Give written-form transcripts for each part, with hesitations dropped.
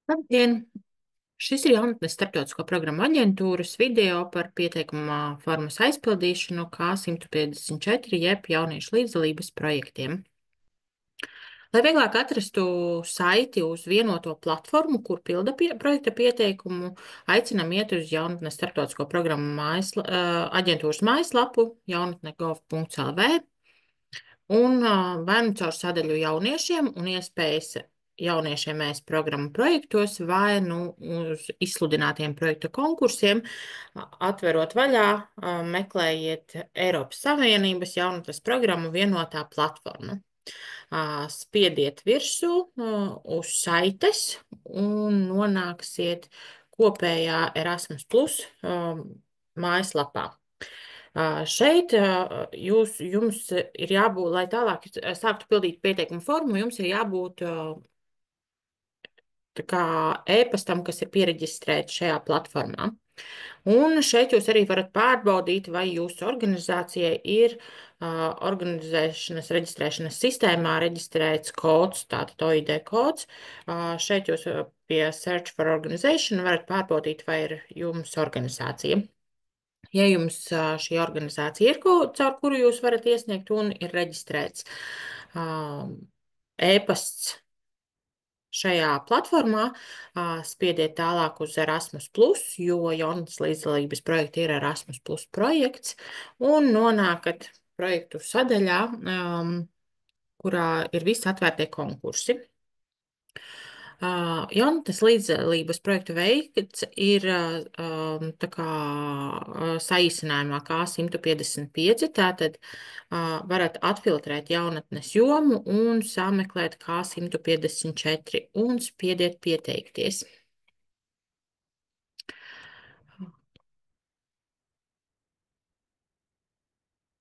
Labdien! Šis ir jaunatnes starptautisko programmu aģentūras video par pieteikuma formas aizpildīšanu K154 jeb jauniešu līdzdalības projektiem. Lai vieglāk atrastu saiti uz vienoto platformu, kur pilda projekta pieteikumu, aicinām iet uz jaunatnes starptautisko programmu aģentūras mājaslapu jaunatne.gov.lv un vai nu caur sadaļu jauniešiem un iespējas jauniešiem mēs programmu projektos, vai nu uz izsludinātiem projektu konkursiem, atverot vaļā, meklējiet Eiropas Savienības jaunatnes programmu vienotā platforma. Spiediet virsū uz saites un nonāksiet kopējā Erasmus Plus mājaslapā. Šeit jums ir jābūt, lai tālāk sāktu pildīt pieteikumu formu, jums ir jābūt tā kā e-pastam, kas ir pieregistrēts šajā platformā. Un šeit jūs arī varat pārbaudīt, vai jūsu organizācijai ir organizēšanas reģistrēšanas sistēmā reģistrēts kods, tātad OID kods. Šeit jūs pie Search for Organization varat pārbaudīt, vai ir jums organizācija. Ja jums šī organizācija ir, caur kuru jūs varat iesniegt un ir reģistrēts e-pasts šajā platformā, spiediet tālāk uz Erasmus+, jo jaunatnes līdzdalības projekti ir Erasmus+ projekts, un nonākat projektu sadaļā, kurā ir visi atvērtie konkursi. Jaunatnes līdzdalības projektu veikts ir tā kā saīsinājumā K155, tātad varat atfiltrēt jaunatnes jomu un sameklēt K154 un spiediet pieteikties.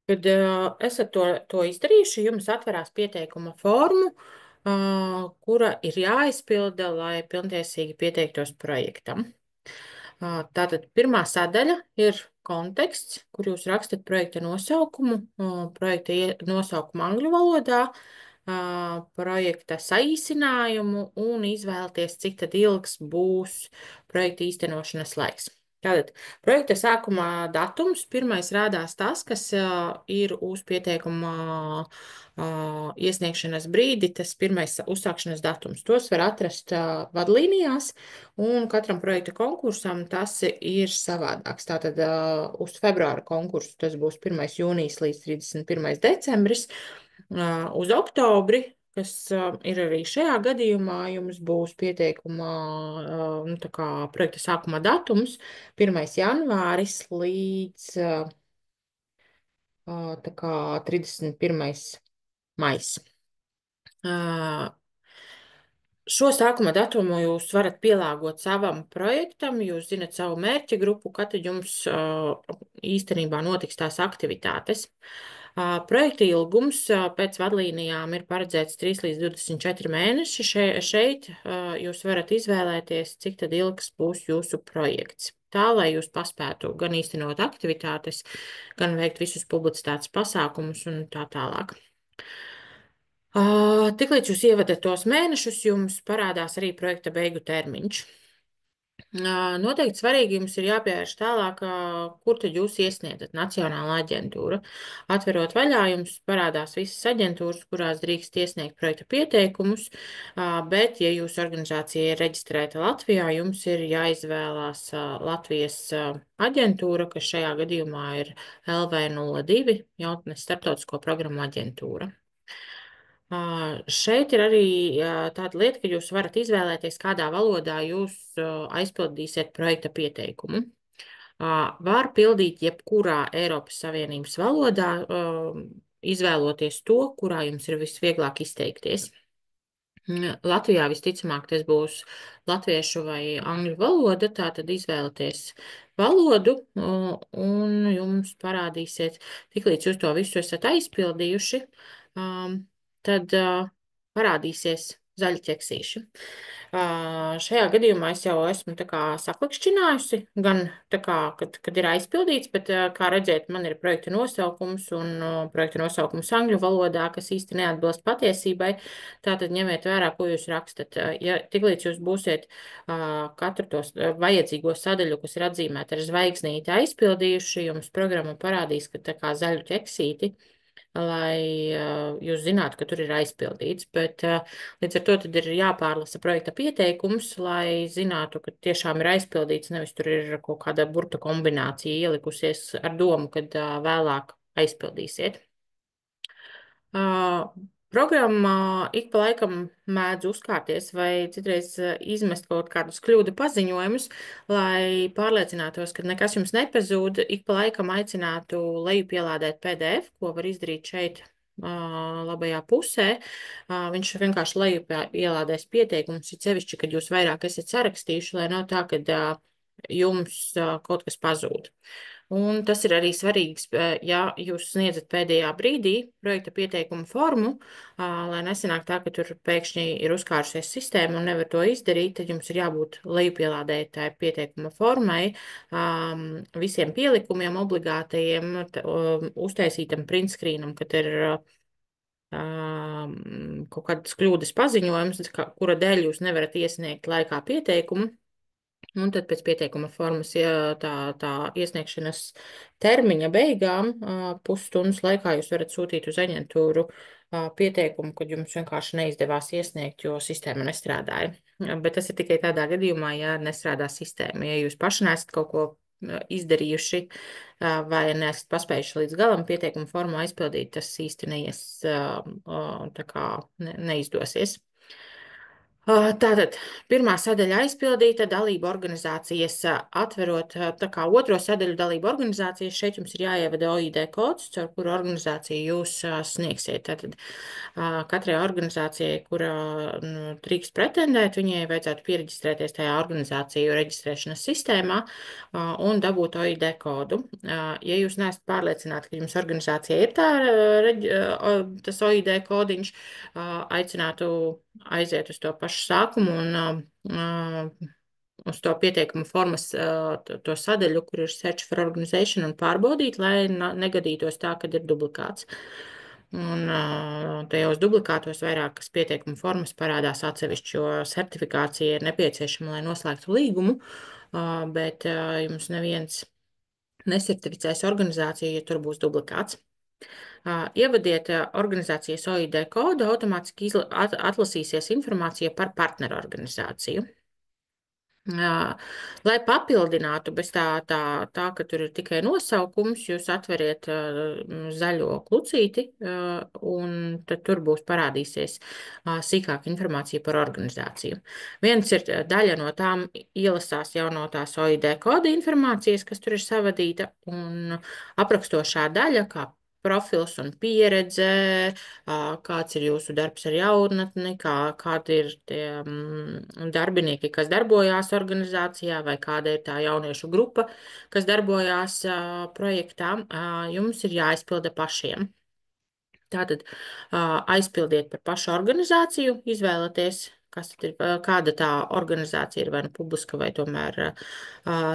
Kad esat to izdarījuši, jums atverās pieteikuma formu, kura ir jāizpilda, lai pilntiesīgi pieteiktos projektam. Tātad pirmā sadaļa ir konteksts, kur jūs rakstat projekta nosaukumu, projekta nosaukumu angļu valodā, projekta saīsinājumu un izvēlēties, cik tad ilgs būs projekta īstenošanas laiks. Tātad projekta sākuma datums pirmais rādās tas, kas ir uz pieteikuma iesniegšanas brīdi, tas pirmais uzsākšanas datums. Tos var atrast vadlīnijās, un katram projekta konkursam tas ir savādāks. Tātad uz februāra konkursu tas būs 1. jūnijas līdz 31. decembris. Uz oktobri, kas ir arī šajā gadījumā, jums būs pieteikuma tā kā projekta sākuma datums 1. janvāris līdz tā kā 31. mais. Šo sākuma datumu jūs varat pielāgot savam projektam, jūs zinat savu mērķa grupu, kad jums īstenībā notiks tās aktivitātes. Projekta ilgums pēc vadlīnijām ir paredzēts 3 līdz 24 mēneši. Šeit jūs varat izvēlēties, cik tad ilgs būs jūsu projekts. Tā, lai jūs paspētu gan īstenot aktivitātes, gan veikt visus publicitātes pasākumus un tā tālāk. Tiklīdz jūs ievadat tos mēnešus, jums parādās arī projekta beigu termiņš. Noteikti svarīgi jums ir jāpievērš tālāk, kur tad jūs iesniedzat Nacionāla aģentūra. Atverot vaļā, jums parādās visas aģentūras, kurās drīkst iesniegt projekta pieteikumus, bet, ja jūsu organizācija ir reģistrēta Latvijā, jums ir jāizvēlās Latvijas aģentūra, kas šajā gadījumā ir LV02, jaunatnes starptautisko programmu aģentūra. Šeit ir arī tāda lieta, ka jūs varat izvēlēties, kādā valodā jūs aizpildīsiet projekta pieteikumu. Var pildīt jebkurā Eiropas Savienības valodā, izvēloties to, kurā jums ir visvieglāk izteikties. Latvijā visticamāk tas būs latviešu vai angļu valoda, tātad izvēlaties valodu un jums parādīsiet, tiklīdz jūs to visu esat aizpildījuši, tad parādīsies zaļi ķeksīši. Šajā gadījumā es jau esmu tā kā saklikšķinājusi, gan tā kā, kad ir aizpildīts, bet, kā redzēt, man ir projekta nosaukums un projekta nosaukums angļu valodā, kas īsti neatbilst patiesībai. Tātad ņemiet vērā, ko jūs rakstat. Ja tiklīdz jūs būsiet katru tos vajadzīgo sadaļu, kas ir atzīmēta ar zvaigznīti aizpildījuši, jums programma parādīs, ka tā kā zaļu ķeksīti, lai jūs zinātu, ka tur ir aizpildīts, bet līdz ar to tad ir jāpārlasa projekta pieteikums, lai zinātu, ka tiešām ir aizpildīts, nevis tur ir kaut kāda burta kombinācija ielikusies ar domu, kad vēlāk aizpildīsiet. Programmā ik pa laikam mēdz uzkāpties vai citreiz izmest kaut kādus kļūdu paziņojumus, lai pārliecinātos, ka nekas jums nepazūd. Ik pa laikam aicinātu lejupielādēt PDF, ko var izdarīt šeit labajā pusē. Viņš vienkārši lejupielādēs pieteikumus, ir sevišķi, kad jūs vairāk esat sarakstījuši, lai nav tā, ka jums kaut kas pazūd. Un tas ir arī svarīgs, ja jūs sniedzat pēdējā brīdī projekta pieteikumu formu, lai nesanāk tā, ka tur pēkšņi ir uzkārusies sistēma un nevar to izdarīt, tad jums ir jābūt lejupielādētāji pieteikuma formai, visiem pielikumiem obligātajiem, uztaisītam printscreenam, kad ir kaut kādas kļūdas paziņojums, kura dēļ jūs nevarat iesniegt laikā pieteikumu. Un tad pēc pieteikuma formas tā iesniegšanas termiņa beigām pusstundas laikā jūs varat sūtīt uz aģentūru pieteikumu, kad jums vienkārši neizdevās iesniegt, jo sistēma nestrādāja. Bet tas ir tikai tādā gadījumā, ja nestrādā sistēma. Ja jūs paši nesat kaut ko izdarījuši vai neesat paspējuši līdz galam pieteikuma formu aizpildīt, tas īsti neizdosies. Tātad pirmā sadaļa aizpildīta, dalība organizācijas atverot, tā kā otro sadaļu dalība organizācijas, šeit jums ir jāievada OID kods, caur kuru organizāciju jūs sniegsiet. Tātad katrai organizācijai, kura drīkst pretendēt, viņai vajadzētu pieregistrēties tajā organizāciju reģistrēšanas sistēmā un dabūt OID kodu. Ja jūs neesat pārliecināti, ka jums organizācija ir tas OID kodiņš, aicinātu aiziet uz to pašu sākumu un uz to pieteikuma formas to sadaļu, kur ir Search for Organization un pārbaudīt, lai negadītos tā, kad ir duplikāts. Un tajos duplikātos vairākas pieteikuma formas parādās atsevišķi, jo certifikācija ir nepieciešama, lai noslēgtu līgumu, bet jums neviens nesertificēs organizāciju, ja tur būs duplikāts. Ievadiet organizācijas OID kodu, automātiski atlasīsies informācija par partnerorganizāciju. Lai papildinātu bez tā, ka tur ir tikai nosaukums, jūs atveriet zaļo klucīti, un tad tur būs parādīsies sīkāka informācija par organizāciju. Viens ir daļa no tām ielasās jau no tās OID koda informācijas, kas tur ir savadīta, un aprakstošā daļa, kā profils un pieredze, kāds ir jūsu darbs ar jaunatni, kādi ir tie darbinieki, kas darbojās organizācijā, vai kāda ir tā jauniešu grupa, kas darbojās projektā, jums ir jāizpilda pašiem. Tātad aizpildiet par pašu organizāciju, izvēlaties, kāda tā organizācija ir, vai nu publiska, vai tomēr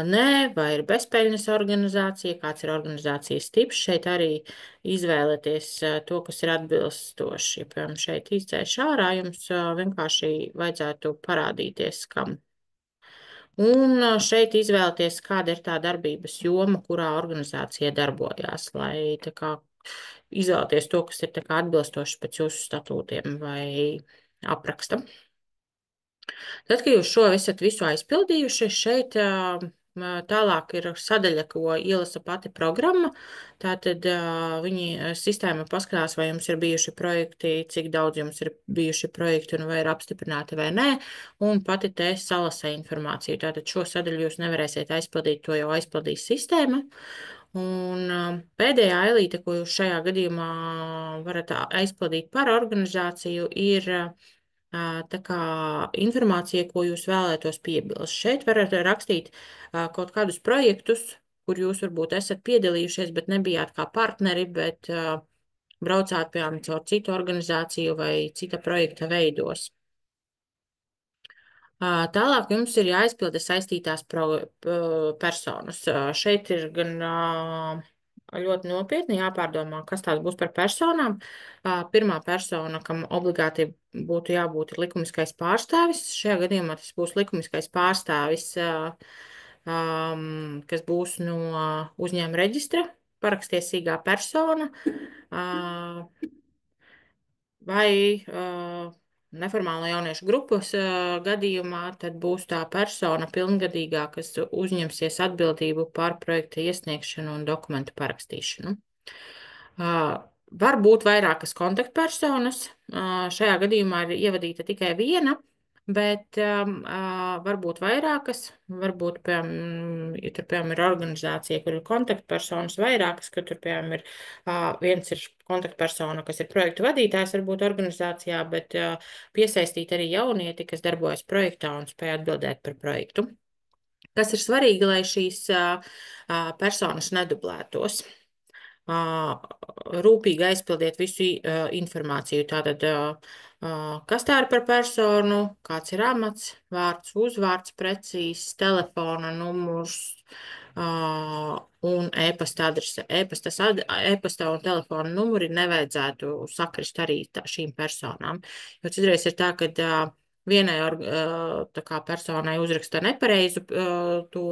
nē, vai ir bezpeļņas organizācija, kāds ir organizācijas tips. Šeit arī izvēlaties to, kas ir atbilstoši. Ja, piemēram, šeit izdzēš ārā, jums vienkārši vajadzētu parādīties, kam. Un šeit izvēlaties, kāda ir tā darbības joma, kurā organizācija darbojās, lai tā kā izvēlaties to, kas ir tā kā atbilstoši pēc jūsu statūtiem vai apraksta. Tad, kad jūs šo esat visu aizpildījuši, šeit tālāk ir sadaļa, ko ielasa pati programma. Tātad sistēma paskatās, vai jums ir bijuši projekti, cik daudz jums ir bijuši projekti un vai ir apstiprināti vai nē, un pati te salasa informāciju. Tātad šo sadaļu jūs nevarēsiet aizpildīt, to jau aizpildīs sistēma. Un pēdējā ailīte, ko jūs šajā gadījumā varat aizpildīt par organizāciju, ir tā kā informācija, ko jūs vēlētos piebilst. Šeit varat rakstīt kaut kādus projektus, kur jūs varbūt esat piedalījušies, bet nebijāt kā partneri, bet braucāt, piemēram, caur citu organizāciju vai cita projekta veidos. Tālāk jums ir jāizpilda saistītās personas. Šeit ir gan ļoti nopietni jāpārdomā, kas tās būs par personām. Pirmā persona, kam obligāti būtu jābūt, ir likumiskais pārstāvis. Šajā gadījumā tas būs likumiskais pārstāvis, kas būs no uzņēmuma reģistra, parakstiesīgā persona. Vai neformāla jauniešu grupas gadījumā, tad būs tā persona pilngadīgā, kas uzņemsies atbildību par projekta iesniegšanu un dokumentu parakstīšanu. Var būt vairākas kontaktpersonas. Šajā gadījumā ir ievadīta tikai viena, bet var būt vairākas. Varbūt, piemēram, ja tur, piemēram, ir organizācija, kur ir kontaktpersonas vairākas, ka tur, piemēram, ir viens ir kontaktpersona, kas ir projektu vadītājs, varbūt organizācijā, bet piesaistīt arī jaunieti, kas darbojas projektā un spēj atbildēt par projektu. Kas ir svarīgi, lai šīs personas nedublētos. Rūpīgi aizpildiet visu informāciju. Tātad, kas tā ir par personu, kāds ir amats, vārds, uzvārds, precīzs, telefona numurs un e-pasta adrese. E-pasta un telefona numuri nevajadzētu sakrist arī šīm personām. Jo citreiz ir tā, ka vienai tā kā personai uzraksta nepareizu to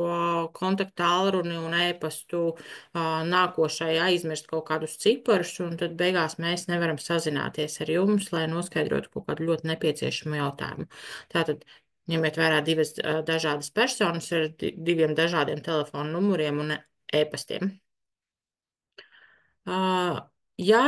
kontaktu tālruni un e-pastu, nākošai aizmirst kaut kādus ciparus, un tad beigās mēs nevaram sazināties ar jums, lai noskaidrotu kaut kādu ļoti nepieciešamu jautājumu. Tātad ņemiet vērā divas dažādas personas ar diviem dažādiem telefonu numuriem un e-pastiem. Ja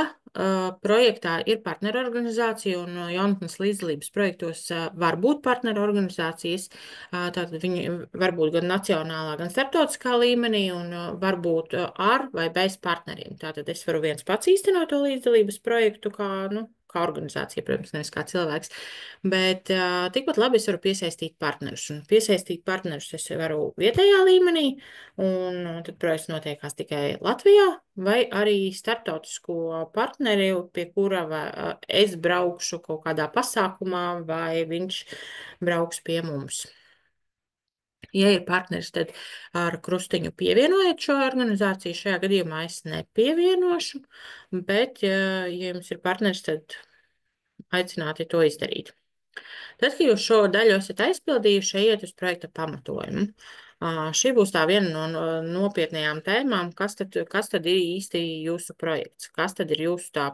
projektā ir partnerorganizācija un jaunatnes līdzdalības projektos var būt partnerorganizācijas, tātad viņi var būt gan nacionālā, gan starptautiskā līmenī un var būt ar vai bez partneriem. Tātad es varu viens pats īstenot to līdzdalības projektu kā organizācija, protams, nevis kā cilvēks, bet tikpat labi es varu piesaistīt partnerus. Un piesaistīt partnerus es varu vietējā līmenī, un tad projekts notiekās tikai Latvijā, vai arī starptautisko partneri, pie kura es braukšu kaut kādā pasākumā, vai viņš brauks pie mums. Ja ir partneris, tad ar krustiņu pievienojiet šo organizāciju. Šajā gadījumā es nepievienošu, bet, ja jums ir partneris, tad aicināti to izdarīt. Tad, kad jūs šo daļu esat aizpildījuši, ejiet uz projekta pamatojumu. Šī būs tā viena no nopietnējām tēmām, kas tad ir īsti jūsu projekts, kas tad ir jūsu tā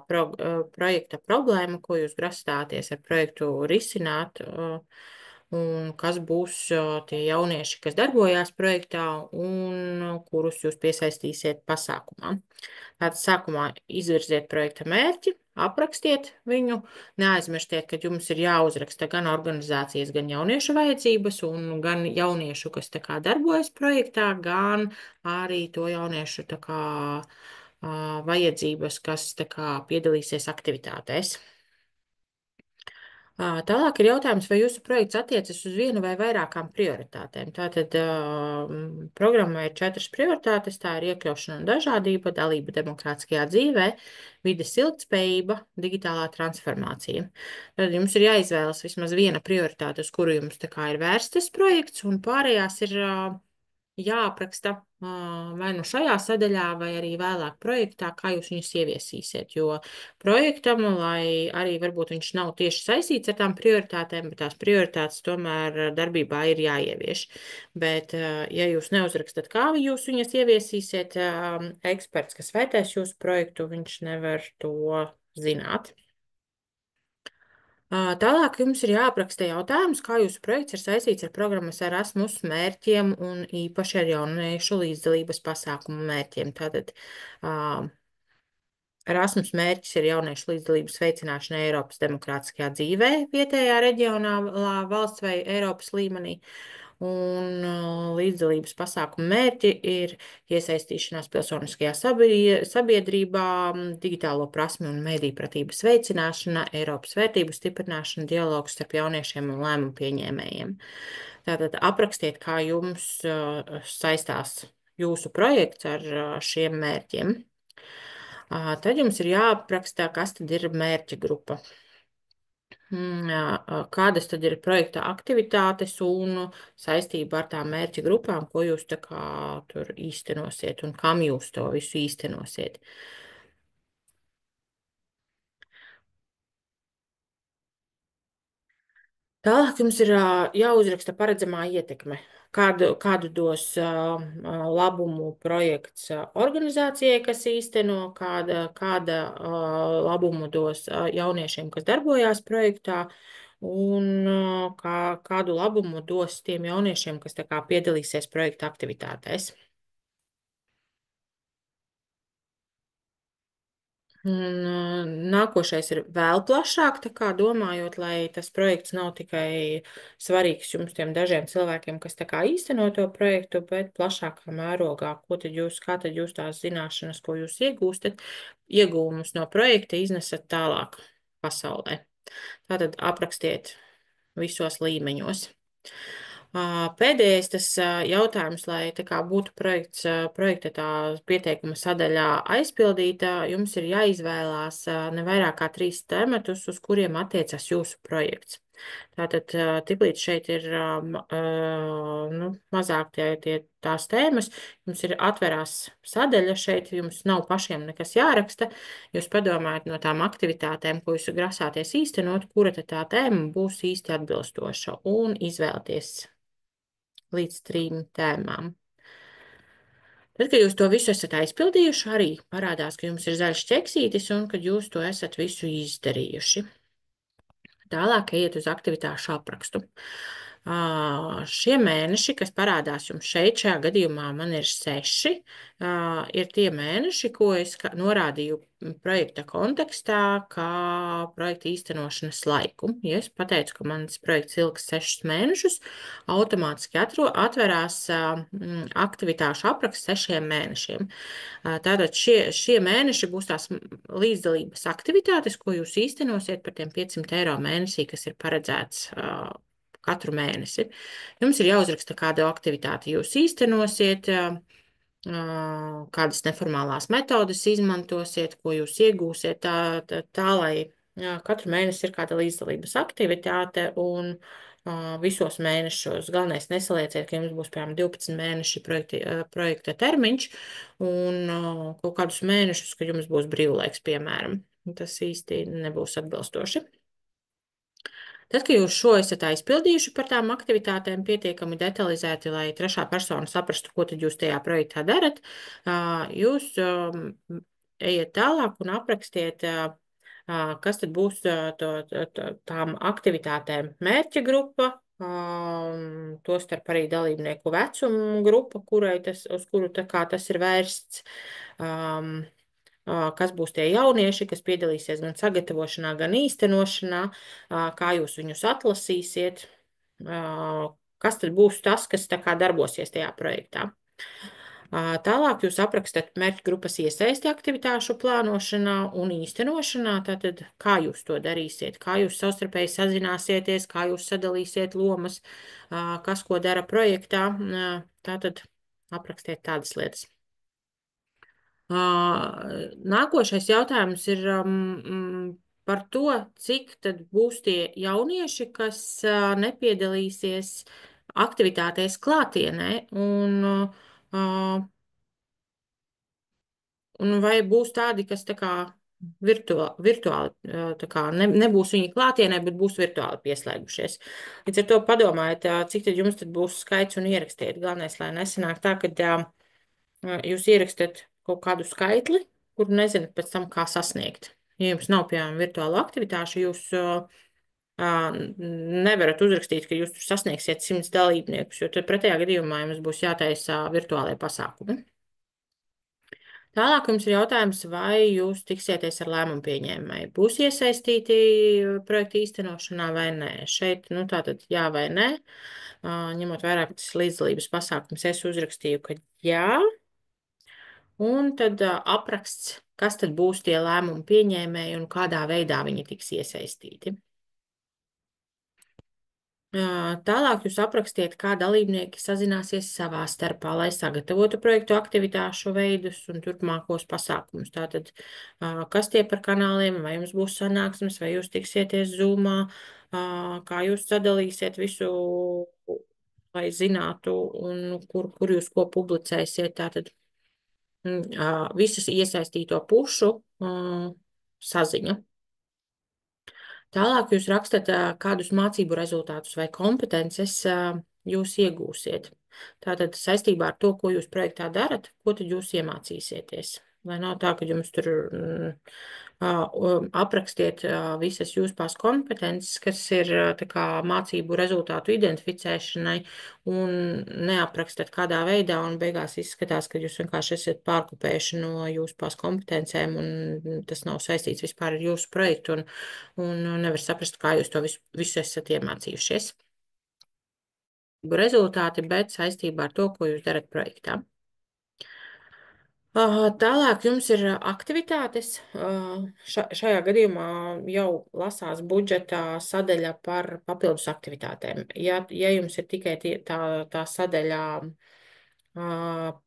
projekta problēma, ko jūs grasāties ar projektu risināt, un kas būs tie jaunieši, kas darbojās projektā un kurus jūs piesaistīsiet pasākumā. Tātad sākumā izvirziet projekta mērķi, aprakstiet viņu, neaizmirstiet, ka jums ir jāuzraksta gan organizācijas, gan jauniešu vajadzības, un gan jauniešu, kas tā kā darbojas projektā, gan arī to jauniešu tā kā vajadzības, kas tā kā piedalīsies aktivitātēs. Tālāk ir jautājums, vai jūsu projekts attiecas uz vienu vai vairākām prioritātēm. Tātad programmā ir 4 prioritātes, tā ir iekļaušana un dažādība, dalība demokrātiskajā dzīvē, vides ilgtspējība, digitālā transformācija. Tad jums ir jāizvēlas vismaz viena prioritāte, uz kuru jums tā kā ir vērsts tas projekts, un pārējās ir jāapraksta vai nu šajā sadaļā, vai arī vēlāk projektā, kā jūs viņus ieviesīsiet, jo projektam, lai arī varbūt viņš nav tieši saistīts ar tām prioritātēm, bet tās prioritātes tomēr darbībā ir jāievieš. Bet, ja jūs neuzrakstat, kā jūs viņas ieviesīsiet, eksperts, kas vērtēs jūsu projektu, viņš nevar to zināt. Tālāk jums ir jāapraksta jautājums, kā jūsu projekts ir saistīts ar programmas Erasmus mērķiem un īpaši ar jauniešu līdzdalības pasākumu mērķiem. Tātad Erasmus mērķis ir jauniešu līdzdalības veicināšana Eiropas demokrātiskajā dzīvē, vietējā reģionālā valsts vai Eiropas līmenī. Un līdzdalības pasākumu mērķi ir iesaistīšanās pilsoniskajā sabiedrībā, digitālo prasmi un medijpratības veicināšana, Eiropas vērtību stiprināšana, dialogs starp jauniešiem un lēmumu pieņēmējiem. Tātad aprakstiet, kā jums saistās jūsu projekts ar šiem mērķiem. Tad jums ir jāaprakstā, kas tad ir mērķa grupa. Kādas tad ir projekta aktivitātes un saistība ar tām mērķa grupām, ko jūs tā kā tur īstenosiet un kam jūs to visu īstenosiet? Tālāk jums ir jāuzraksta paredzamā ietekme. Kādu dos labumu projekts organizācijai, kas īsteno, kāda labumu dos jauniešiem, kas darbojās projektā, un kādu labumu dos tiem jauniešiem, kas tā kā piedalīsies projekta aktivitātēs. Un nākošais ir vēl plašāk, tā kā domājot, lai tas projekts nav tikai svarīgs jums tiem dažiem cilvēkiem, kas tā kā īsteno to projektu, bet plašākā mērogā, kā tad jūs tās zināšanas, ko jūs iegūstat, iegūmus no projekta iznesat tālāk pasaulē. Tātad aprakstiet visos līmeņos. Pēdējais tas jautājums, lai tā kā būtu projekta tā pieteikuma sadaļā aizpildīta, jums ir jāizvēlās ne vairāk kā 3 tematus, uz kuriem attiecas jūsu projekts. Tātad, tiklīdz šeit ir nu, mazāk tās tēmas, jums ir atverās sadaļa šeit, jums nav pašiem nekas jāraksta, jūs padomājat no tām aktivitātēm, ko jūs grasāties īstenot, kura tad tā tēma būs īsti atbilstoša un izvēlties līdz 3 tēmām. Tad, kad jūs to visu esat aizpildījuši, arī parādās, ka jums ir zaļš ķeksītis un ka jūs to esat visu izdarījuši. Tālāk iet uz aktivitāšu aprakstu. Šie mēneši, kas parādās jums šeit, šajā gadījumā man ir 6, ir tie mēneši, ko es norādīju projekta kontekstā, kā projekta īstenošanas laiku. Ja es pateicu, ka mans projekts ilgs 6 mēnešus, automātiski atverās aktivitāšu apraksts 6 mēnešiem. Tātad šie mēneši būs tās līdzdalības aktivitātes, ko jūs īstenosiet par tiem 500 eiro mēnesī, kas ir paredzēts katru mēnesi. Jums ir jāuzraksta, kādu aktivitāti jūs īstenosiet, kādas neformālās metodas izmantosiet, ko jūs iegūsiet, lai katru mēnesi ir kāda līdzdalības aktivitāte un visos mēnešos. Galvenais nesalieciet, ka jums būs, piemēram, 12 mēneši projekta termiņš un kaut kādus mēnešus, ka jums būs brīvlaiks, piemēram. Tas īsti nebūs atbilstoši. Tad, kad jūs šo esat aizpildījuši par tām aktivitātēm pietiekami detalizēti, lai trešā persona saprastu, ko tad jūs tajā projektā darat, jūs ejiet tālāk un aprakstiet, kas tad būs tām aktivitātēm mērķa grupa, tostarp arī dalībnieku vecumu grupa, uz kuru tas ir vērsts. Kas būs tie jaunieši, kas piedalīsies gan sagatavošanā, gan īstenošanā, kā jūs viņus atlasīsiet, kas tad būs tas, kas tā kā darbosies tajā projektā. Tālāk jūs aprakstat mērķa grupas iesaisti aktivitāšu plānošanā un īstenošanā, tātad kā jūs to darīsiet, kā jūs savstarpēji sazināsieties, kā jūs sadalīsiet lomas, kas ko dara projektā, tātad aprakstiet tādas lietas. Nākošais jautājums ir par to, cik tad būs tie jaunieši, kas nepiedalīsies aktivitātēs klātienē, un vai būs tādi, kas tā kā virtuāli tā kā nebūs viņi klātienē, bet būs virtuāli pieslēgušies. Līdz ar to padomājiet, cik tad jums tad būs skaits un ierakstiet. Galvenais, lai nesanāk tā, ka jūs ierakstat kaut kādu skaitli, kur nezināt pēc tam, kā sasniegt. Ja jums nav, piemēram, virtuāla aktivitāšu, jūs nevarat uzrakstīt, ka jūs tur sasniegsiet 100 dalībniekus, jo tad pretējā gadījumā jums būs jātaisa virtuālai pasākumi. Tālāk jums ir jautājums, vai jūs tiksieties ar lēmumu pieņēmēju. Būs iesaistīti projekta īstenošanā vai nē? Šeit, tātad jā vai nē. Ņemot vērā, ka tas līdzdalības pasākums, es uzrakstīju, ka jā. Un tad apraksts, kas tad būs tie lēmumu pieņēmēji un kādā veidā viņi tiks iesaistīti. Tālāk jūs aprakstiet, kā dalībnieki sazināsies savā starpā, lai sagatavotu projektu aktivitāšu veidus un turpmākos pasākumus. Tātad, kas tie par kanāliem, vai jums būs sanāksmes, vai jūs tiksieties Zoomā, kā jūs sadalīsiet visu, lai zinātu, un kur jūs ko publicēsiet. Tātad visas iesaistīto pušu saziņa. Tālāk jūs rakstat, kādus mācību rezultātus vai kompetences jūs iegūsiet. Tātad saistībā ar to, ko jūs projektā darat, ko tad jūs iemācīsieties. Lai nav tā, ka jums tur aprakstiet visas jūsu pās kompetences, kas ir tā kā mācību rezultātu identificēšanai, un neaprakstat kādā veidā, un beigās izskatās, ka jūs vienkārši esat pārkopējuši no jūsu pās kompetencēm, un tas nav saistīts vispār ar jūsu projektu, un nevar saprast, kā jūs to visu esat iemācījušies. Rezultāti, bet saistībā ar to, ko jūs darat projektā. Tālāk jums ir aktivitātes. Šajā gadījumā jau lasās budžetā sadaļa par papildus aktivitātēm. Ja jums ir tikai tā sadaļa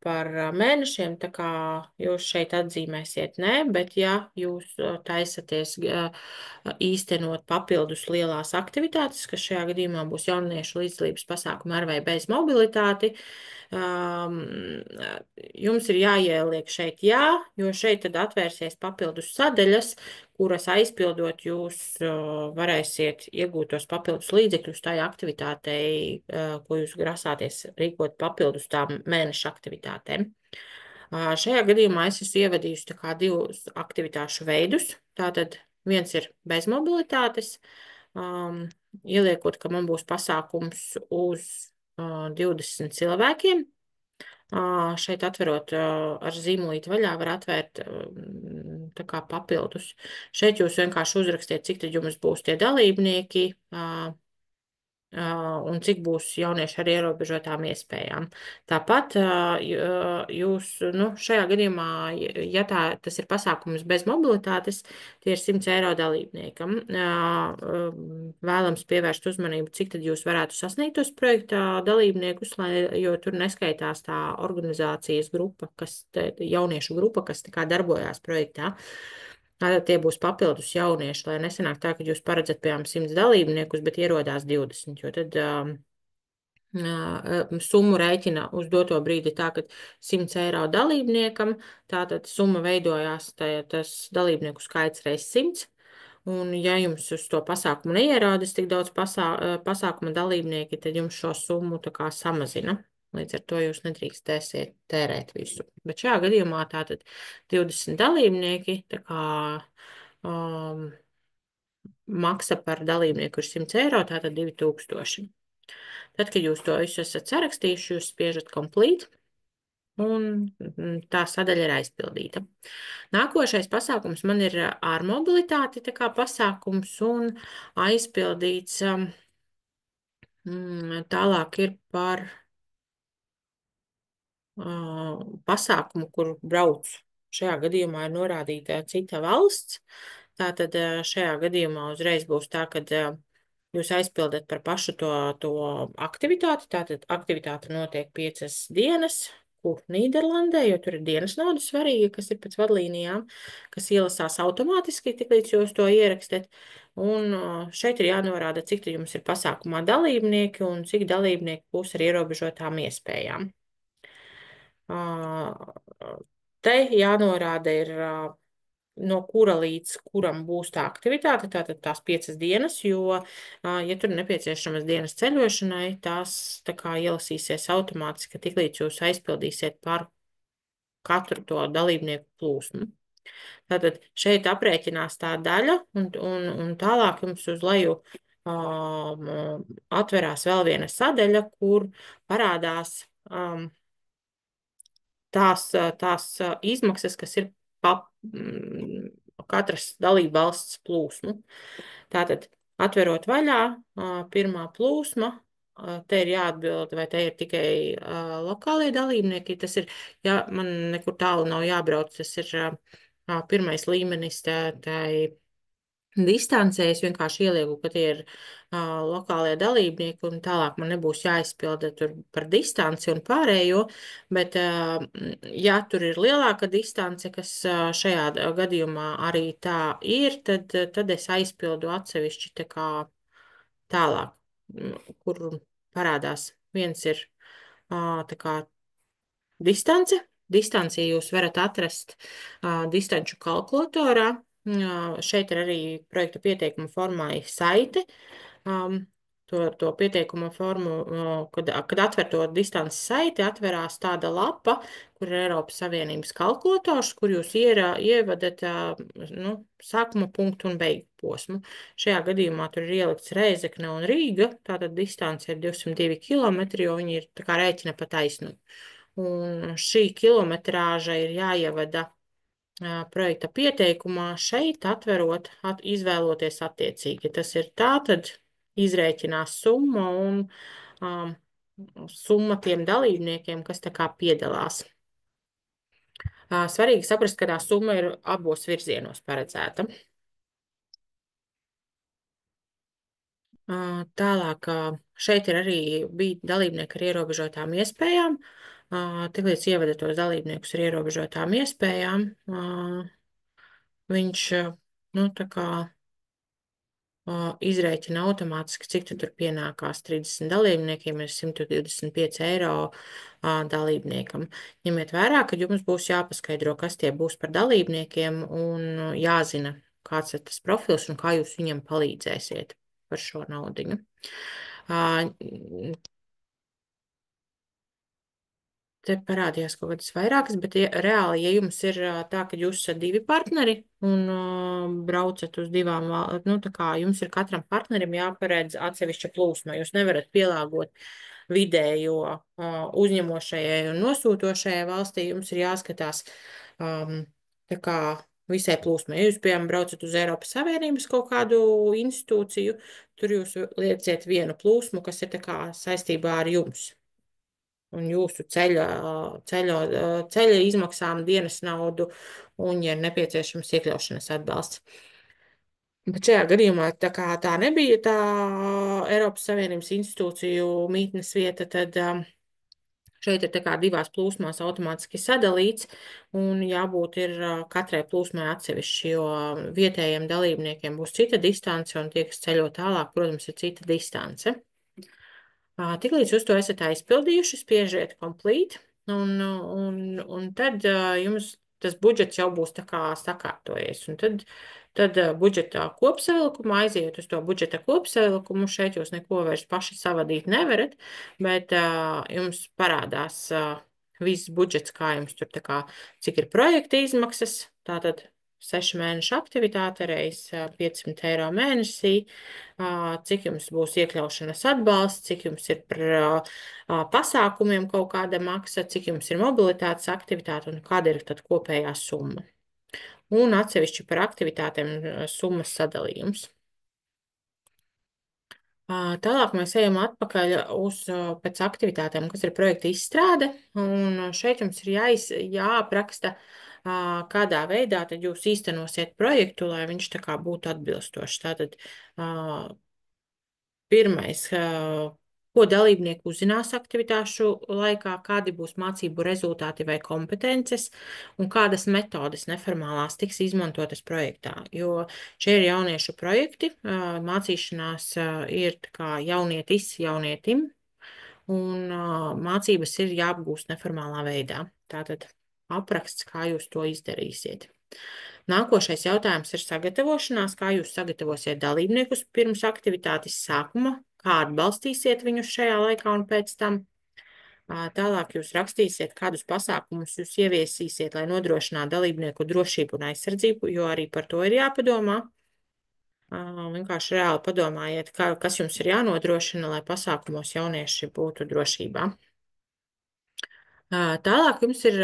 par mēnešiem, tā kā jūs šeit atzīmēsiet nē, bet ja jūs taisaties īstenot papildus lielās aktivitātes, kas šajā gadījumā būs jauniešu līdzdalības pasākumi ar vai bez mobilitāti, jums ir jāieliek šeit jā, jo šeit tad atvērsies papildus sadaļas, kuras aizpildot jūs varēsiet iegūt tos papildus līdzekļus tai aktivitātei, ko jūs grasāties rīkot papildus tām mēneša aktivitātēm. Šajā gadījumā es esmu ievadījusi tā kā divus aktivitāšu veidus. Tātad viens ir bez mobilitātes, ieliekot, ka man būs pasākums uz 20 cilvēkiem. Šeit atverot ar zīmolīti vaļā var atvērt tā kā papildus. Šeit jūs vienkārši uzrakstiet, cik tad jums būs tie dalībnieki un cik būs jaunieši ar ierobežotām iespējām. Tāpat jūs, šajā gadījumā, ja tas ir pasākums bez mobilitātes, tie ir 100 eiro dalībniekam. Vēlams pievērst uzmanību, cik tad jūs varētu sasniegt tos projektā dalībniekus, jo tur neskaitās tā organizācijas grupa, jauniešu grupa, kas tā kā darbojās projektā. Tātad tie būs papildus jaunieši, lai nesanāk tā, ka jūs paredzat, piemēram, 100 dalībniekus, bet ierodās 20, jo tad summu rēķina uz doto brīdi tā, ka 100 eiro dalībniekam, tātad summa veidojās tas dalībnieku skaits reiz 100, un ja jums uz to pasākumu neierādas tik daudz pasākuma dalībnieki, tad jums šo summu tā kā samazina. Līdz ar to jūs nedrīkstēsiet tērēt visu. Bet šajā gadījumā tātad 20 dalībnieki, tā kā maksa par dalībnieku ir 100 eiro, tātad 2000. Tad, kad jūs to visu esat sarakstījuši, jūs spiežat complete, un tā sadaļa ir aizpildīta. Nākošais pasākums man ir ar mobilitāti, tā kā pasākums, un aizpildīts tālāk ir par pasākumu, kur brauc. Šajā gadījumā ir norādīta cita valsts. Tātad šajā gadījumā uzreiz būs tā, ka jūs aizpildat par pašu to aktivitāti. Tātad aktivitāte notiek 5 dienas, kur Nīderlandē, jo tur ir dienas nauda svarīga, kas ir pēc vadlīnijām, kas ielasās automātiski, tiklīdz jūs to ierakstat. Un šeit ir jānorāda, cik jums ir pasākumā dalībnieki un cik dalībnieki būs ar ierobežotām iespējām. Te jānorāda ir, no kura līdz kuram būs tā aktivitāte, tātad tās 5 dienas, jo, ja tur ir nepieciešamas dienas ceļošanai, tās tā kā ielasīsies automātiski, tiklīdz jūs aizpildīsiet par katru to dalībnieku plūsmu. Tātad šeit aprēķinās tā daļa, un tālāk jums uz leju atverās vēl viena sadaļa, kur parādās tās izmaksas, kas ir katras dalība valsts plūsmu. Tātad, atverot vaļā, pirmā plūsma, te ir jāatbild, vai te ir tikai lokālie dalībnieki. Tas ir, ja man nekur tālu nav jābrauc, tas ir pirmais līmenis tai distancē. Es vienkārši ielieku, ka tie ir lokālie dalībnieki, un tālāk man nebūs jāizpilda tur par distanci un pārējo. Bet, ja tur ir lielāka distance, kas šajā gadījumā arī tā ir, tad es aizpildu atsevišķi tā kā tālāk, kur parādās viens ir tā kā distance. Distanci jūs varat atrast distanču kalkulatorā. Šeit ir arī projekta pieteikuma formā ir saite. Um, to pieteikuma formu, kad atver to distances saiti, atverās tāda lapa, kur ir Eiropas Savienības kalkulators, kur jūs ievadat nu, sākuma punktu un beigu posmu. Šajā gadījumā tur ir ielikts Reizekne un Rīga, tātad distance ir 202 km, jo viņi ir tā kā rēķina pa taisnu. Un šī kilometrāža ir jāievada projekta pieteikumā šeit, atverot, izvēloties attiecīgi. Tas ir tā, tad izrēķinās summa un um, summa tiem dalībniekiem, kas tā kā piedalās. Svarīgi saprast, ka tā summa ir abos virzienos paredzēta. Tālāk šeit ir arī bija dalībnieki ar ierobežotām iespējām. Tiklīdz ievada tos dalībniekus ar ierobežotām iespējām, viņš, nu, tā kā izrēķina automātiski, cik tur pienākās 30 dalībniekiem, ir 125 eiro dalībniekam. Ņemiet vērā, ka jums būs jāpaskaidro, kas tie būs par dalībniekiem un jāzina, kāds ir tas profils un kā jūs viņam palīdzēsiet par šo naudiņu. Te parādījās kaut kādas vairākas, bet reāli, ja jums ir tā, ka jūs esat divi partneri un braucat uz divām, nu tā kā jums ir katram partnerim jāparedz atsevišķa plūsma. Jūs nevarat pielāgot vidējo uzņemošajai un nosūtošajai valstī. Jums ir jāskatās tā kā visai plūsmai. Ja jūs, piemēram, braucat uz Eiropas Savienības kaut kādu institūciju, tur jūs lieciet vienu plūsmu, kas ir tā kā saistībā ar jums un jūsu ceļa izmaksām, dienas naudu un, ja nepieciešams, iekļaušanas atbalsts. Bet šajā gadījumā, tā nebija tā Eiropas Savienības institūciju mītnes vieta, tad šeit ir tā kā divās plūsmās automātiski sadalīts un jābūt ir katrai plūsmai atsevišķi, jo vietējiem dalībniekiem būs cita distance un tie, kas ceļo tālāk, protams, ir cita distance. Tiklīdz jūs to esat aizpildījuši, spiežiet complete, un tad jums tas budžets jau būs tā kā sakārtojies. Un tad budžeta kopsavilkumā aiziet uz to budžeta kopsavilkumu. Šeit jūs neko vairs paši savadīt nevarat, bet jums parādās viss budžets, kā jums tur tā kā, cik ir projekta izmaksas, tātad 6 mēnešu aktivitāte reiz 500 eiro mēnesī, cik jums būs iekļaušanas atbalsts, cik jums ir par pasākumiem kaut kāda maksa, cik jums ir mobilitātes aktivitāte un kāda ir tad kopējā summa. Un atsevišķi par aktivitātēm summas sadalījums. Tālāk mēs ejam atpakaļ uz pēc aktivitātēm, kas ir projekta izstrāde, un šeit jums ir jāapraksta, kādā veidā tad jūs īstenosiet projektu, lai viņš tā kā būtu atbilstošs. Tātad pirmais, ko dalībnieki uzzinās aktivitāšu laikā, kādi būs mācību rezultāti vai kompetences un kādas metodes neformālās tiks izmantotas projektā. Jo šie ir jauniešu projekti, mācīšanās ir kā jaunietis jaunietim un mācības ir jāapgūst neformālā veidā. Tātad apraksts, kā jūs to izdarīsiet. Nākošais jautājums ir sagatavošanās, kā jūs sagatavosiet dalībniekus pirms aktivitātes sākuma, kā atbalstīsiet viņus šajā laikā un pēc tam. Tālāk jūs rakstīsiet, kādus pasākumus jūs ieviesīsiet, lai nodrošinātu dalībnieku drošību un aizsardzību, jo arī par to ir jāpadomā. Vienkārši reāli padomājiet, kas jums ir jānodrošina, lai pasākumos jaunieši būtu drošībā. Tālāk jums ir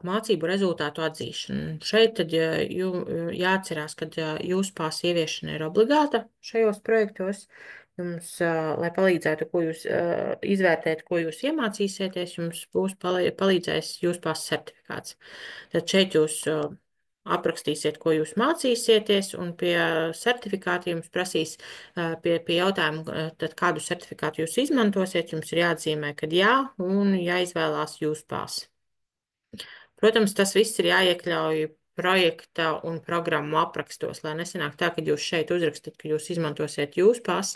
mācību rezultātu atzīšana. Šeit tad jāatcerās, ka jūsu pās ieviešana ir obligāta šajos projektos. Jums, lai palīdzētu, ko jūs izvērtēt, ko jūs iemācīsieties, jums būs palīdzējis jūsu pās certifikāts. Tad šeit jūs aprakstīsiet, ko jūs mācīsieties, un pie certifikāta jums prasīs pie jautājumu, tad kādu certifikātu jūs izmantosiet, jums ir jāatzīmē, ka jā, un jāizvēlās jūs pās. Protams, tas viss ir jāiekļauj projekta un programmu aprakstos, lai nesanāk tā, ka jūs šeit uzrakstat, ka jūs izmantosiet jūs pas,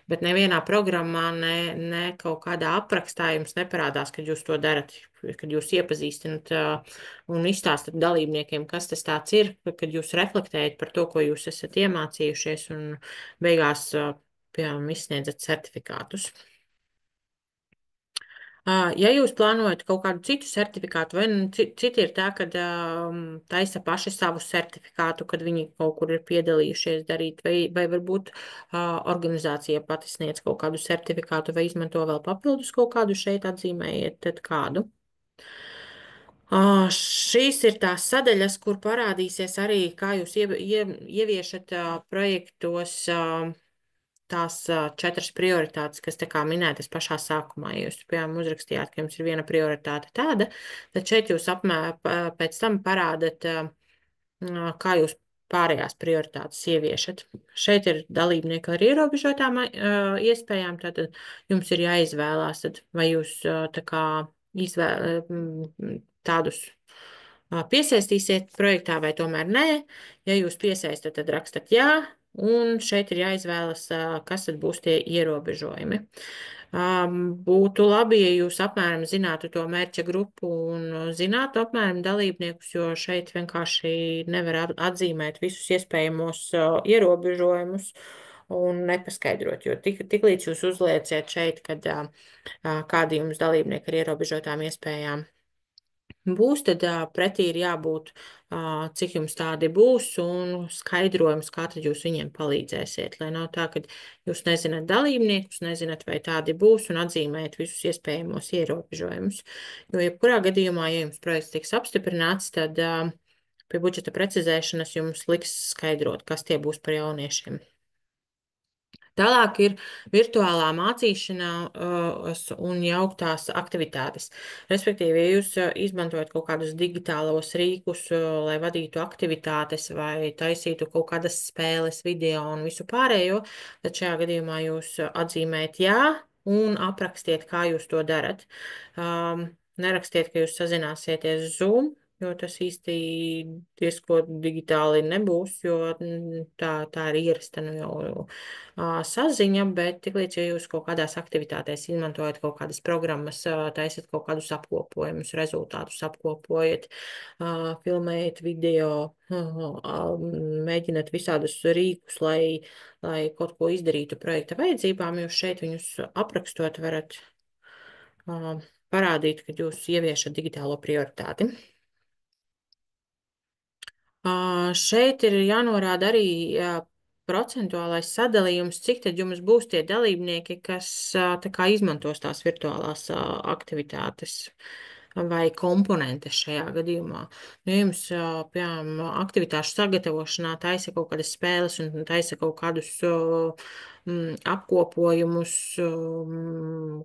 bet nevienā programmā, ne kaut kādā aprakstā jums neparādās, ka jūs to darat, kad jūs iepazīstinat un izstāstat dalībniekiem, kas tas tāds ir, kad jūs reflektējat par to, ko jūs esat iemācījušies un beigās, piemēram, izsniedzat certifikātus. Ja jūs plānojat kaut kādu citu certifikātu, vai citi ir tā, ka taisa paši savu certifikātu, kad viņi kaut kur ir piedalījušies darīt, vai varbūt organizācija pati sniedz kaut kādu certifikātu, vai izmanto vēl papildus kaut kādu šeit atzīmējiet, tad kādu. Šīs ir tās sadaļas, kur parādīsies arī, kā jūs ieviešat projektos tās 4 prioritātes, kas tā kā minētas pašā sākumā. Ja jūs, piemēram, uzrakstījāt, ka jums ir viena prioritāte tāda, tad šeit jūs pēc tam parādat, kā jūs pārējās prioritātes ieviešat. Šeit ir dalībnieki ar ierobežotām iespējām, tātad jums ir jāizvēlās, tad vai jūs tā kā tādus piesaistīsiet projektā vai tomēr nē. Ja jūs piesaistat, tad rakstat jā, un šeit ir jāizvēlas, kas tad būs tie ierobežojumi. Būtu labi, ja jūs apmēram zinātu to mērķa grupu un zinātu apmēram dalībniekus, jo šeit vienkārši nevar atzīmēt visus iespējamos ierobežojumus un nepaskaidrot, jo tik līdz jūs uzlieciet šeit, kad kādi jums dalībnieki ar ierobežotām iespējām būs, tad pretī ir jābūt, cik jums tādi būs un skaidrojums, kā tad jūs viņiem palīdzēsiet, lai nav tā, ka jūs nezināt dalībniekus, nezināt, vai tādi būs un atzīmēt visus iespējamos ierobežojumus. Jo jebkurā gadījumā, ja jums projekts tiks apstiprināts, tad pie budžeta precizēšanas jums liks skaidrot, kas tie būs par jauniešiem. Tālāk ir virtuālā mācīšanās un jauktās aktivitātes. Respektīvi, ja jūs izmantojat kaut kādus digitālos rīkus, lai vadītu aktivitātes vai taisītu kaut kādas spēles, video un visu pārējo, tad šajā gadījumā jūs atzīmējat jā un aprakstiet, kā jūs to darat. Nerakstiet, ka jūs sazināsieties Zoom, jo tas īsti diezko digitāli nebūs, jo tā ir ierasta jau saziņa, bet tiklīdz, ja jūs kaut kādās aktivitātēs izmantojat kaut kādas programmas, taisat kaut kādus apkopojumus, rezultātus apkopojat, filmējat video, mēģināt visādus rīkus, lai kaut ko izdarītu projekta vajadzībām, jūs šeit viņus aprakstot varat parādīt, ka jūs ieviešat digitālo prioritāti. Šeit ir jānorāda arī procentuālais sadalījums, cik tad jums būs tie dalībnieki, kas tā kā izmantos tās virtuālās aktivitātes vai komponentes šajā gadījumā. Nu, jums, piemēram, aktivitāšu sagatavošanā taisa kaut kādas spēles un taisa kaut kādus apkopojumus,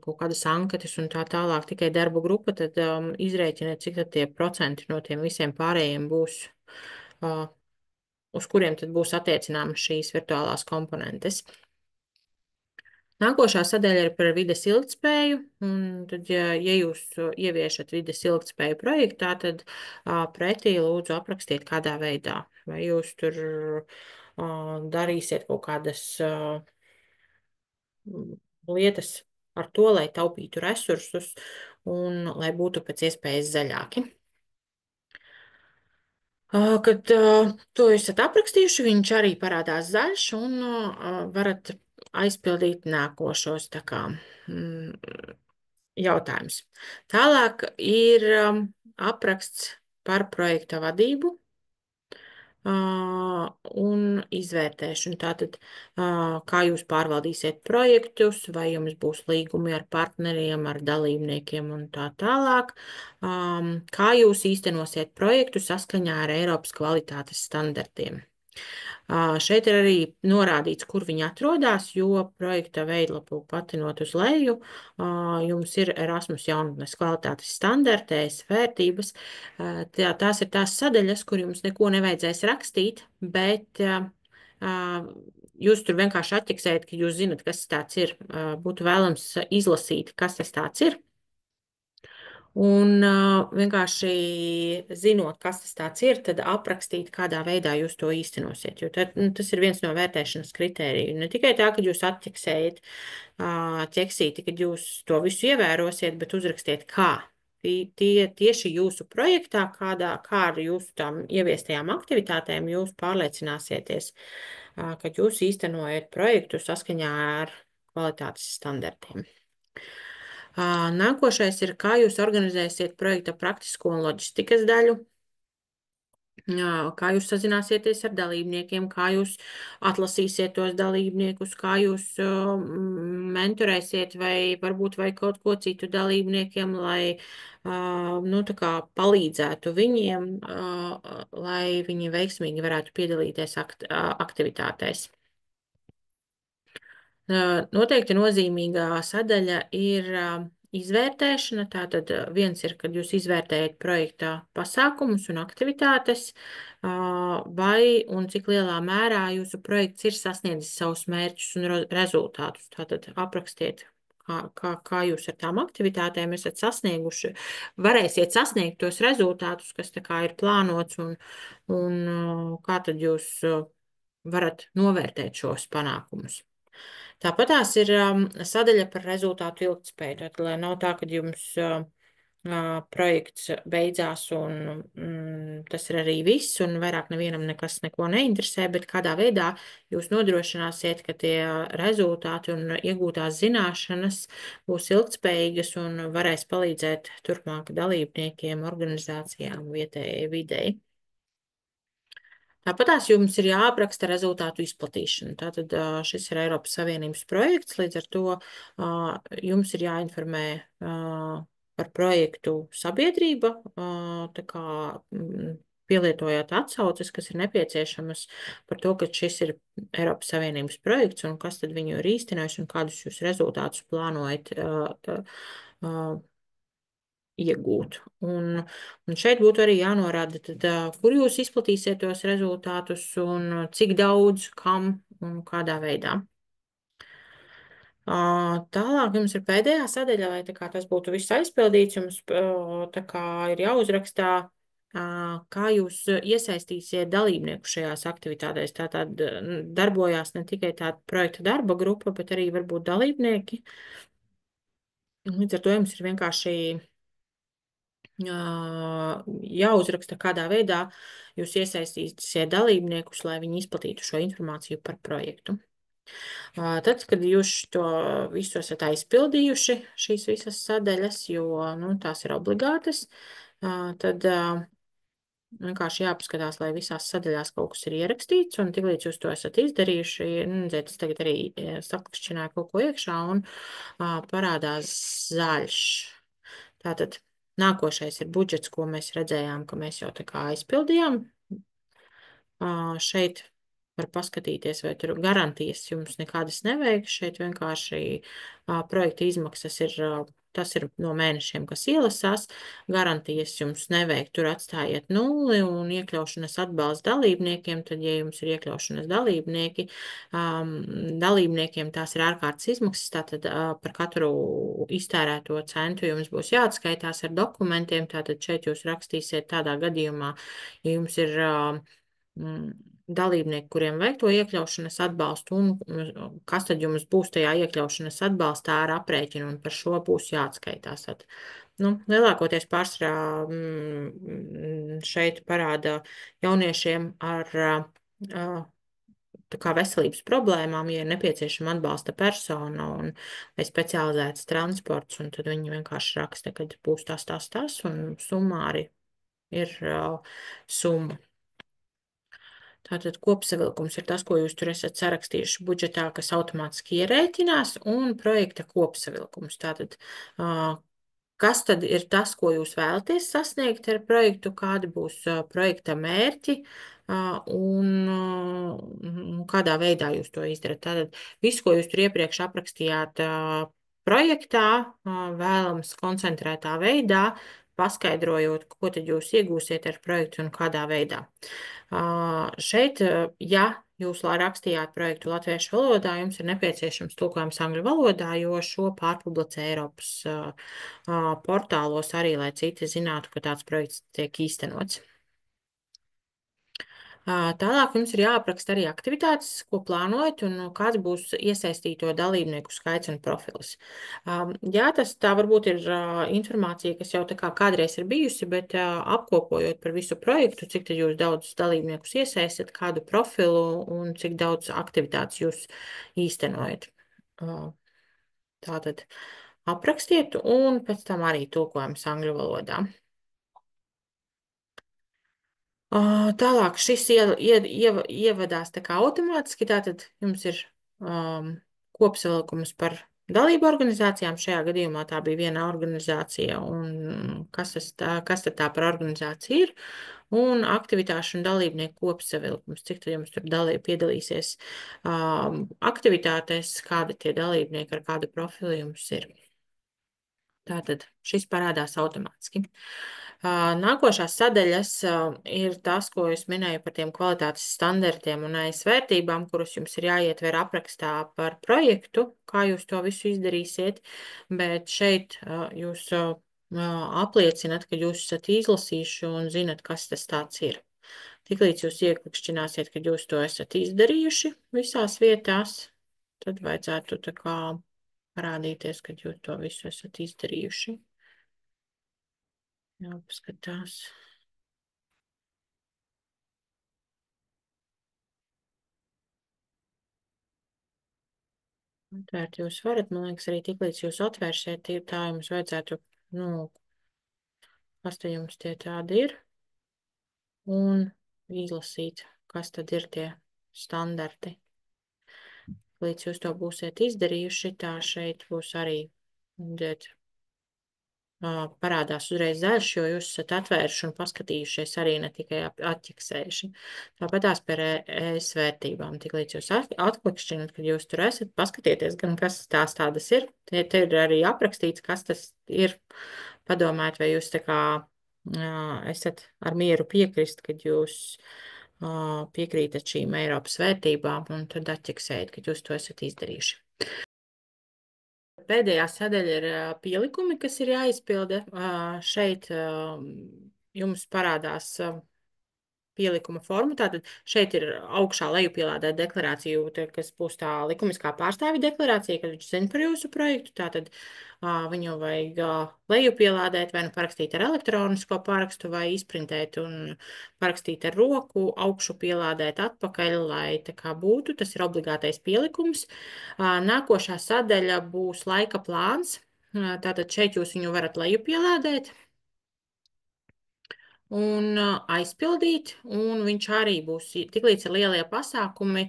kaut kādas anketas un tā tālāk, tikai darbu grupa, tad izrēķiniet, cik tad tie procenti no tiem visiem pārējiem būs, uz kuriem tad būs attiecināmas šīs virtuālās komponentes. Nākošā sadaļa ir par vides ilgtspēju, un tad, ja jūs ieviešat vides ilgtspēju projektā, tad pretī lūdzu aprakstiet kādā veidā. Vai jūs tur darīsiet kaut kādas lietas ar to, lai taupītu resursus un lai būtu pēc iespējas zaļāki. Kad to esat aprakstījuši, viņš arī parādās zaļš un varat aizpildīt nākošos tā kā jautājums. Tālāk ir apraksts par projekta vadību un izvērtēšanu. Tātad, kā jūs pārvaldīsiet projektus, vai jums būs līgumi ar partneriem, ar dalībniekiem un tā tālāk. Kā jūs īstenosiet projektu saskaņā ar Eiropas kvalitātes standartiem. Šeit ir arī norādīts, kur viņi atrodas, jo projekta veidlapu patinot uz leju, jums ir Erasmus jaunatnes kvalitātes standartēs, vērtības. Tās ir tās sadaļas, kur jums neko nevajadzēs rakstīt, bet jūs tur vienkārši atķeksējat, ka jūs zinat, kas tas tāds ir. Būtu vēlams izlasīt, kas tas tāds ir. Un vienkārši zinot, kas tas tāds ir, tad aprakstīt, kādā veidā jūs to īstenosiet. Jo tas ir viens no vērtēšanas kritēriju. Ne tikai tā, ka jūs atķeksējat ķeksīti, kad jūs to visu ievērosiet, bet uzrakstiet, kā. Tieši jūsu projektā, kā ar jūsu tām ieviestajām aktivitātēm jūs pārliecināsieties, ka jūs īstenojat projektu saskaņā ar kvalitātes standartiem. Nākošais ir, kā jūs organizēsiet projekta praktisko un loģistikas daļu, kā jūs sazināsieties ar dalībniekiem, kā jūs atlasīsiet tos dalībniekus, kā jūs mentorēsiet vai varbūt vai kaut ko citu dalībniekiem, lai tā kā palīdzētu viņiem, lai viņi veiksmīgi varētu piedalīties aktivitātēs. Noteikti nozīmīgā sadaļa ir izvērtēšana. Tātad viens ir, kad jūs izvērtējat projektā pasākumus un aktivitātes, vai un cik lielā mērā jūsu projekts ir sasniedzis savus mērķus un rezultātus. Tātad aprakstiet, kā jūs ar tām aktivitātēm esat sasnieguši, varēsiet sasniegt tos rezultātus, kas tā kā ir plānots, un kā tad jūs varat novērtēt šos panākumus. Tāpat tās ir sadaļa par rezultātu ilgtspēju. Tad, lai nav tā, ka jums projekts beidzās un tas ir arī viss un vairāk nevienam nekas neko neinteresē, bet kādā veidā jūs nodrošināsiet, ka tie rezultāti un iegūtās zināšanas būs ilgtspējīgas un varēs palīdzēt turpmāk dalībniekiem, organizācijām, vietējai videi. Tāpat tās jums ir jāapraksta rezultātu izplatīšana. Tātad šis ir Eiropas Savienības projekts, līdz ar to jums ir jāinformē par projektu sabiedrība, tā kā pielietojot atsauces, kas ir nepieciešamas par to, ka šis ir Eiropas Savienības projekts un kas tad viņu ir īstenojis un kādus jūs rezultātus plānojat iegūt. Un šeit būtu arī jānorāda, tad, kur jūs izplatīsiet tos rezultātus un cik daudz, kam un kādā veidā. Tālāk jums ir pēdējā sadaļa, lai tā kā tas būtu viss aizpildīts, jums tā kā ir jāuzrakstā, kā jūs iesaistīsiet dalībnieku šajās aktivitātēs. Tātad darbojās ne tikai tāda projekta darba grupa, bet arī varbūt dalībnieki. Līdz ar to jums ir vienkārši jāuzraksta, kādā veidā jūs iesaistīsiet dalībniekus, lai viņi izplatītu šo informāciju par projektu. Tad, kad jūs to visu esat aizpildījuši, šīs visas sadaļas, jo tās ir obligātas, tad vienkārši jāpaskatās, lai visās sadaļās kaut kas ir ierakstīts, un tiklīdz jūs to esat izdarījuši, es tagad arī saklikšķināju kaut ko iekšā, un parādās zaļš. Tātad nākošais ir budžets, ko mēs redzējām, ka mēs jau tā kā aizpildījām. Šeit var paskatīties, vai tur garantijas jums nekādas nevajag. Šeit vienkārši projekta izmaksas ir, tas ir no mēnešiem, kas ielasās. Garantijas jums nevajag, tur atstājiet 0 un iekļaušanas atbalsts dalībniekiem. Tad, ja jums ir iekļaušanas dalībnieki, dalībniekiem tās ir ārkārtas izmaksas, tātad par katru iztērēto centu jums būs jāatskaitās ar dokumentiem. Tātad šeit jūs rakstīsiet tādā gadījumā, ja jums ir dalībnieki, kuriem vajag to iekļaušanas atbalstu, un kas tad jums būs tajā iekļaušanas atbalstā ar aprēķinu, un par šo būs jāatskaitās. Lielākoties pārsvarā šeit parāda jauniešiem ar tā kā veselības problēmām, ja ir nepieciešama atbalsta persona vai specializēts transports, un tad viņi vienkārši raksta, kad būs tas, un summā arī ir summa. Tātad kopsavilkums ir tas, ko jūs tur esat sarakstījuši budžetā, kas automātiski ierēķinās, un projekta kopsavilkums. Tātad, Kas tad ir tas, ko jūs vēlaties sasniegt ar projektu, kādi būs projekta mērķi un kādā veidā jūs to izdarat. Tātad visu, ko jūs tur iepriekš aprakstījāt projektā, vēlams koncentrētā veidā, paskaidrojot, ko tad jūs iegūsiet ar projektu un kādā veidā. Šeit, ja jūs rakstījāt projektu latviešu valodā, jums ir nepieciešams tulkojums angļu valodā, jo šo pārpublicē Eiropas portālos arī, lai citi zinātu, ka tāds projekts tiek īstenots. Tālāk jums ir jāapraksta arī aktivitātes, ko plānojat un kāds būs iesaistīto dalībnieku skaits un profils. Jā, tā varbūt ir informācija, kas jau tā kā kādreiz ir bijusi, bet apkopojot par visu projektu, cik tad jūs daudz dalībniekus iesaistat, kādu profilu un cik daudz aktivitātes jūs īstenojat. Tātad aprakstiet un pēc tam arī tulkojums angļu valodā. Tālāk šis ievadās tā kā automātiski, tātad jums ir kopsavilkums par dalību organizācijām. Šajā gadījumā tā bija viena organizācija, un kas tad tā par organizāciju ir, un aktivitāšu un dalībnieku kopsavilkums, cik tad jums tur piedalīsies aktivitātēs, kādi tie dalībnieki ar kādu profilu jums ir. Tātad šis parādās automātiski. Nākošās sadaļas ir tas, ko es minēju par tiem kvalitātes standartiem un vērtībām, kurus jums ir jāietver aprakstā par projektu, kā jūs to visu izdarīsiet, bet šeit jūs apliecinat, ka jūs esat izlasījuši un zinat, kas tas tāds ir. Tiklīdz jūs ieklikšķināsiet, ka jūs to esat izdarījuši visās vietās, tad vajadzētu tā kā parādīties, ka jūs to visu esat izdarījuši. Jāpaskatās. Atvērt jūs varat, man liekas, arī tiklīdz jūs atvērsiet, tā jums vajadzētu, kas tad jums tie tādi ir, un izlasīt, kas tad ir tie standarti. Līdz jūs to būsiet izdarījuši, tā šeit būs arī, parādās uzreiz zaļš, jo jūs esat atvēruši un paskatījušies arī ne tikai atķiksējuši. Tāpat tās par vērtībām. Tiklīdz jūs atklikšķinat, kad jūs tur esat, paskatieties, gan kas tās tādas ir. Te ir arī aprakstīts, kas tas ir. Padomājiet, vai jūs tā kā esat ar mieru piekrist, kad jūs piekrītat šīm Eiropas vērtībām un tad atķiksējat, kad jūs to esat izdarījuši. Pēdējā sadaļa ir pielikumi, kas ir jāizpilda. Šeit jums parādās pielikuma forma. Tātad šeit ir augšā lejupielādēta deklarācija, kas būs tā likumiskā pārstāvja deklarācija, kad viņš zina par jūsu projektu. Tātad viņu vajag lejupielādēt, vai nu parakstīt ar elektronisko parakstu, vai izprintēt un parakstīt ar roku, augšu pielādēt atpakaļ, lai tā kā būtu. Tas ir obligātais pielikums. Nākošā sadaļa būs laika plāns. Tātad šeit jūs viņu varat lejupielādēt un aizpildīt, un viņš arī būs, tiklīdz ir lielie pasākumi,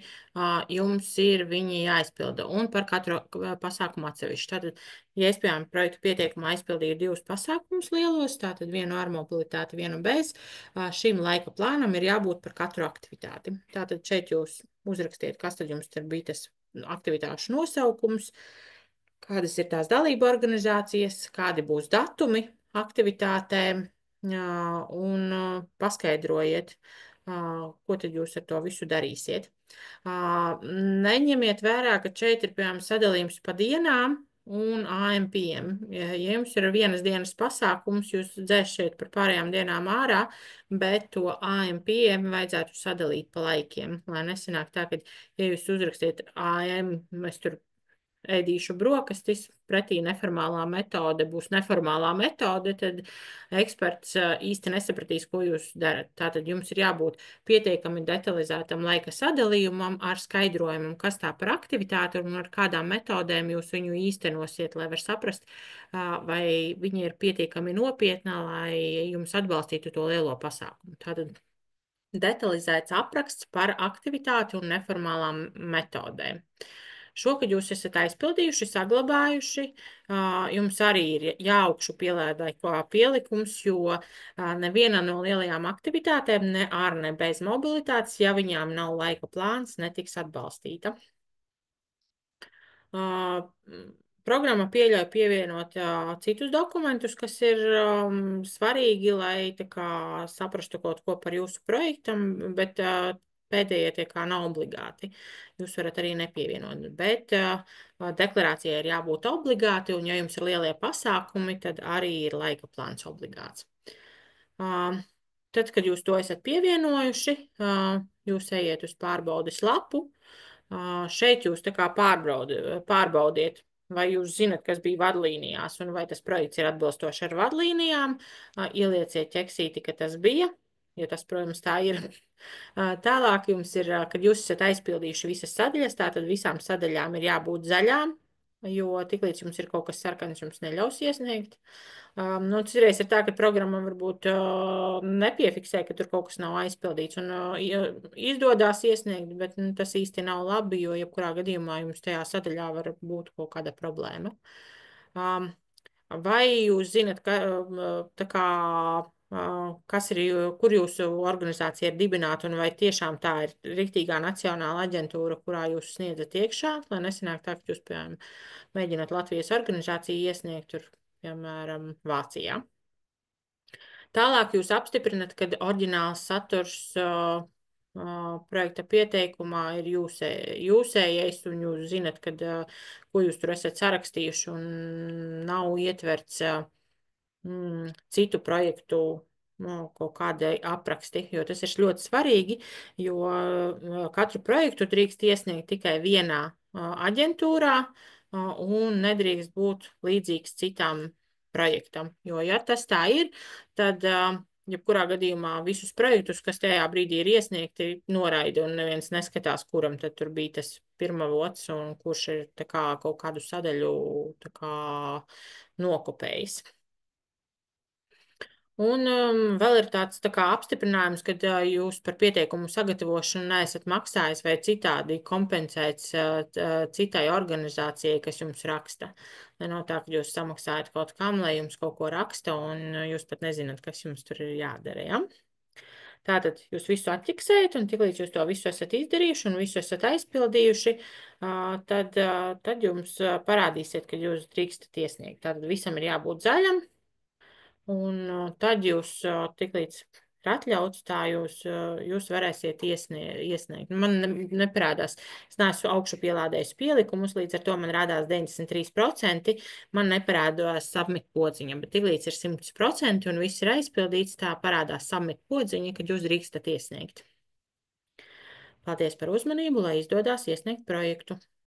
jums ir viņi jāizpilda, un par katru pasākumu atsevišķi. Tātad, ja es, piemēram, projektu pieteikumā aizpildīju 2 pasākumus lielos, tātad vienu ar mobilitāti, vienu bez, šim laika plānam ir jābūt par katru aktivitāti. Tātad šeit jūs uzrakstiet, kas tad jums tur bija tas aktivitāšu nosaukums, kādas ir tās dalība organizācijas, kādi būs datumi aktivitātēm, un paskaidrojiet, ko tad jūs ar to visu darīsiet. Neņemiet vērā, ka šeit ir, piemēram, sadalījums pa dienām un AMPM. Ja jums ir vienas dienas pasākums, jūs dzēsiet par pārējām dienām ārā, bet to AMPM vajadzētu sadalīt pa laikiem, lai nesanāk tā, ka, ja jūs uzrakstiet AM, mēs tur ēdīšu brokastis, pretī neformālā metode būs neformālā metode, tad eksperts īsti nesapratīs, ko jūs darat. Tātad jums ir jābūt pietiekami detalizētam laika sadalījumam ar skaidrojumu, kas tā par aktivitāti un ar kādām metodēm jūs viņu īstenosiet, lai var saprast, vai viņi ir pietiekami nopietnā, lai jums atbalstītu to lielo pasākumu. Tātad detalizēts apraksts par aktivitāti un neformālām metodēm. Šo, kad jūs esat aizpildījuši, saglabājuši, jums arī ir jāaugšu pielādē kā pielikums, jo neviena no lielajām aktivitātēm, ne ar, ne bez mobilitātes, ja viņām nav laika plāns, netiks atbalstīta. Programma pieļauj pievienot citus dokumentus, kas ir svarīgi, lai tā kā saprastu kaut ko par jūsu projektam, bet pēdējie tie kā nav obligāti. Jūs varat arī nepievienot, bet deklarācijai ir jābūt obligāti, un ja jums ir lielie pasākumi, tad arī ir laika plāns obligāts. Tad, kad jūs to esat pievienojuši, jūs ejiet uz pārbaudes lapu. Šeit jūs tā kā pārbaudiet, vai jūs zinat, kas bija vadlīnijās un vai tas projekts ir atbilstoši ar vadlīnijām. Ielieciet ķeksīti, ka tas bija, ja tas, protams, tā ir. Tālāk jums ir, kad jūs esat aizpildījuši visas sadaļas, tātad visām sadaļām ir jābūt zaļām, jo tiklīdz jums ir kaut kas sarkans, jums neļaus iesniegt. Nu, citreiz ir tā, ka programma varbūt nepiefiksē, ka tur kaut kas nav aizpildīts un izdodās iesniegt, bet tas īsti nav labi, jo jebkurā gadījumā jums tajā sadaļā var būt kaut kāda problēma. Vai jūs zinat, ka, tā kā, kas ir, kur jūsu organizācija ir dibināta un vai tiešām tā ir riktīgā nacionāla aģentūra, kurā jūs sniedzat iekšā, lai nesanāk tā, ka jūs, piemēram, mēģināt Latvijas organizāciju iesniegt tur, piemēram, Vācijā. Tālāk jūs apstiprinat, ka oriģināls saturs projekta pieteikumā ir jūsējais, un jūs zinat, ko jūs tur esat sarakstījuši, un nav ietverts citu projektu kaut kādai apraksti, jo tas ir ļoti svarīgi, jo katru projektu drīkst iesniegt tikai vienā aģentūrā, un nedrīkst būt līdzīgs citam projektam. Jo, ja tas tā ir, tad jebkurā gadījumā visus projektus, kas tajā brīdī ir iesniegti, noraida un neviens neskatās, kuram tad tur bija tas pirmavots un kurš ir tā kā kaut kādu sadaļu tā kā nokopējis. Un vēl ir tāds tā kā apstiprinājums, ka jūs par pieteikumu sagatavošanu neesat maksājis vai citādi kompensēts citai organizācijai, kas jums raksta. Lai nav tā, ka jūs samaksājat kaut kam, lai jums kaut ko raksta, un jūs pat nezināt, kas jums tur ir jādara. Ja? Tātad jūs visu atķiksējat, un tiklīdz jūs to visu esat izdarījuši un visu esat aizpildījuši, tad jums parādīsiet, ka jūs drīkstat iesniegt. Tātad visam ir jābūt zaļam. Un tad jūs tiklīdz ir atļauts, tā jūs varēsiet iesniegt. Man neparādās, es neesmu augšu pielādējis pielikumus, līdz ar to man rādās 93%, man neparādās submit podziņa, bet tiklīdz ir 100% un viss ir aizpildīts, tā parādās submit podziņa, kad jūs drīkstat iesniegt. Paldies par uzmanību, lai izdodās iesniegt projektu.